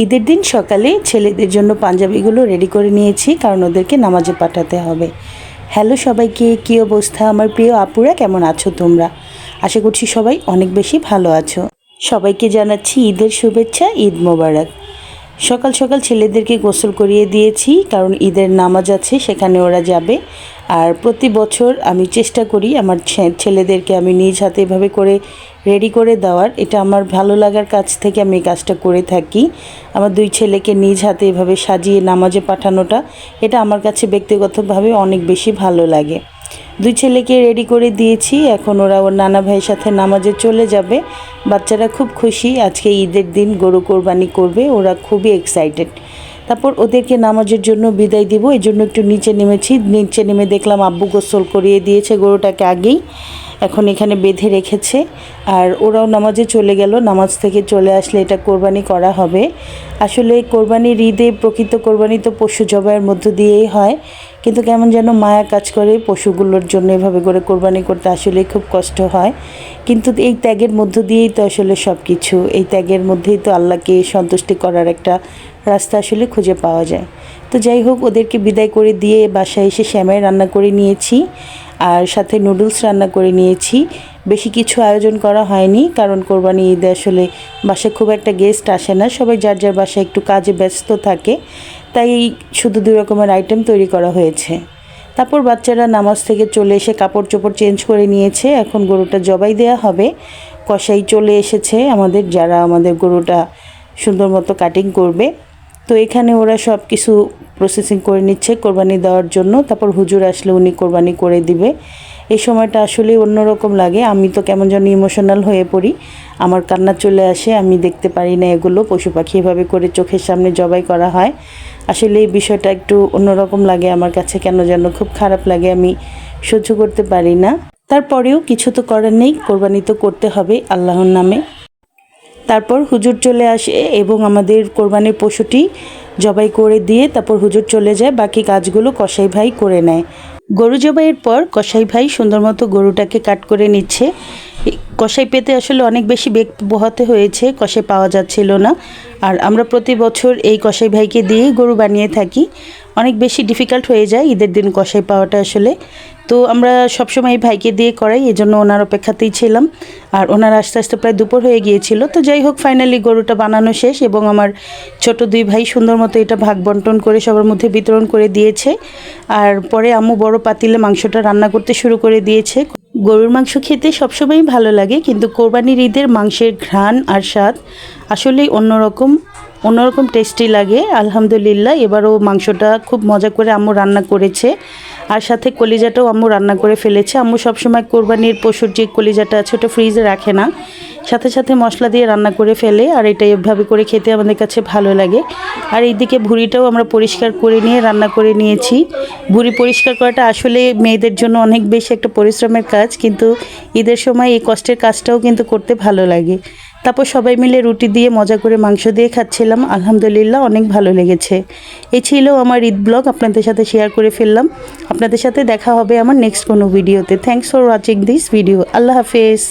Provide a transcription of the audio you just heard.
ঈদের দিন সকালে ছেলেদের জন্য পাঞ্জাবিগুলো রেডি করে নিয়েছি, কারণ ওদেরকে নামাজে পাঠাতে হবে। হ্যালো সবাইকে, কী অবস্থা আমার প্রিয় আপুরা, কেমন আছো তোমরা? আশা করছি সবাই অনেক বেশি ভালো আছো। সবাইকে জানাচ্ছি ঈদের শুভেচ্ছা, ঈদ মোবারক। সকাল সকাল ছেলেদেরকে গোসল করিয়ে দিয়েছি, কারণ ঈদের নামাজ আছে, সেখানে ওরা যাবে। আর প্রতি বছর আমি চেষ্টা করি আমার ছেলেদেরকে আমি নিজ হাতে এভাবে করে রেডি করে দেওয়ার। এটা আমার ভালো লাগার কাছ থেকে আমি এই কাজটা করে থাকি। আমার দুই ছেলেকে নিজ হাতে এভাবে সাজিয়ে নামাজে পাঠানোটা, এটা আমার কাছে ব্যক্তিগতভাবে অনেক বেশি ভালো লাগে। দুই ছেলেকে রেডি করে দিয়েছি, এখন ওরা ওর নানা ভাইয়ের সাথে নামাজে চলে যাবে। বাচ্চারা খুব খুশি, আজকে ঈদের দিন গরু কোরবানি করবে, ওরা খুবই এক্সাইটেড। তারপর ওদেরকে নামাজের জন্য বিদায় দিব, এই জন্য একটু নিচে নেমেছি। নিচে নেমে দেখলাম আব্বু গোসল করিয়ে দিয়েছে গরুটাকে আগেই, এখন এখানে বেঁধে রেখেছে। আর ওরাও নামাজে চলে গেল, নামাজ থেকে চলে আসলে এটা কোরবানি করা হবে। আসলে কোরবানির ঈদে প্রকৃত কোরবানি তো পশু জবাইয়ের মধ্য দিয়েই হয়, কিন্তু কেমন যেন মায়া কাজ করে পশুগুলোর জন্য এভাবে করে কোরবানি করতে, আসলে খুব কষ্ট হয়। কিন্তু এই ত্যাগের মধ্য দিয়েই তো আসলে সব কিছু, এই ত্যাগের মধ্যেই তো আল্লাহকে সন্তুষ্টি করার একটা রাস্তা আসলে খুঁজে পাওয়া যায়। তো যাই হোক, ওদেরকে বিদায় করে দিয়ে বাসায় এসে সেমাই রান্না করে নিয়েছি, আর সাথে নুডলস রান্না করে নিয়েছি। বেশি কিছু আয়োজন করা হয়নি, কারণ কোরবানি ঈদে আসলে বাসায় খুব একটা গেস্ট আসে না, সবাই যার যার বাসায় একটু কাজে ব্যস্ত থাকে, তাই শুধু 2 রকমের আইটেম তৈরি করা হয়েছে। তারপর বাচ্চারা নামাজ থেকে চলে এসে কাপড় চোপড় চেঞ্জ করে নিয়েছে, এখন গরুটা জবাই দেওয়া হবে। কসাই চলে এসেছে আমাদের, যারা আমাদের গরুটা সুন্দর মতো কাটিং করবে। তো এখানে ওরা সব কিছু প্রসেসিং করে নিচ্ছে কোরবানি দেওয়ার জন্য। তারপর হুজুর আসলে উনি কোরবানি করে দিবে। এই সময়টা আসলে অন্যরকম লাগে, আমি তো কেমন যেন ইমোশনাল হয়ে পড়ি, আমার কান্না চলে আসে। আমি দেখতে পারি না এগুলো, পশু পাখি এভাবে করে চোখের সামনে জবাই করা হয়। আসলে এই বিষয়টা একটু অন্যরকম লাগে আমার কাছে, কেন যেন খুব খারাপ লাগে, আমি সহ্য করতে পারি না। তারপরেও কিছু তো করার নেই, কোরবানি তো করতে হবে আল্লাহর নামে। তারপর হুজুর চলে আসে এবং আমাদের কোরবানির পশুটি জবাই করে দিয়ে তারপর হুজুর চলে যায়, বাকি কাজগুলো কসাই ভাই করে নেয়। গরু জবাইয়ের পর কসাই ভাই সুন্দর মতো গরুটাকে কাট করে নিচ্ছে। কসাই পেতে আসলে অনেক বেশি বেগ পোহাতে হয়েছে, কসাই পাওয়া যাচ্ছিল না। আর আমরা প্রতি বছর এই কসাই ভাইকে দিয়েই গরু বানিয়ে থাকি, অনেক বেশি ডিফিকাল্ট হয়ে যায় ঈদের দিন কসাই পাওয়াটা আসলে। তো আমরা সবসময় এই ভাইকে দিয়ে করাই, এজন্য ওনার অপেক্ষাতেই ছিলাম। আর ওনার আস্তে আস্তে প্রায় দুপুর হয়ে গিয়েছিল। তো যাই হোক, ফাইনালি গরুটা বানানো শেষ এবং আমার ছোট 2 ভাই সুন্দর মতো এটা ভাগ বন্টন করে সবার মধ্যে বিতরণ করে দিয়েছে। আর পরে আম্মু বড় পাতিলে মাংসটা রান্না করতে শুরু করে দিয়েছে। গরুর মাংস খেতে সবসময়ই ভালো লাগে, কিন্তু কোরবানির ঈদের মাংসের ঘ্রাণ আর স্বাদ আসলেই অন্যরকম টেস্টি লাগে। আলহামদুলিল্লাহ, এবারও মাংসটা খুব মজা করে আম্মু রান্না করেছে, আর সাথে কলিজাটাও আম্মু রান্না করে ফেলেছে। আম্মু সবসময় কোরবানির পশুর যে কলিজাটা আছে ওটা ফ্রিজে রাখে না, সাথে সাথে মশলা দিয়ে রান্না করে ফেলে, আর এটা এভাবে করে খেতে আমাদের কাছে ভালো লাগে। আর এইদিকে ভুঁড়িটাও আমরা পরিষ্কার করে নিয়ে রান্না করে নিয়েছি। ভুঁড়ি পরিষ্কার করাটা আসলে মেয়েদের জন্য অনেক বেশি একটা পরিশ্রমের কাজ, কিন্তু ঈদের সময় এই কষ্টের কাজটাও কিন্তু করতে ভালো লাগে। তারপর সবাই মিলে রুটি দিয়ে মজা করে মাংস দিয়ে খাচ্ছিলাম, আলহামদুলিল্লাহ অনেক ভালো লেগেছে। এই ছিল আমার ঈদ ব্লগ, আপনাদের সাথে শেয়ার করে ফেললাম। আপনাদের সাথে দেখা হবে আমার নেক্সট কোনো ভিডিওতে। Thanks for watching this video. আল্লাহ হাফেজ।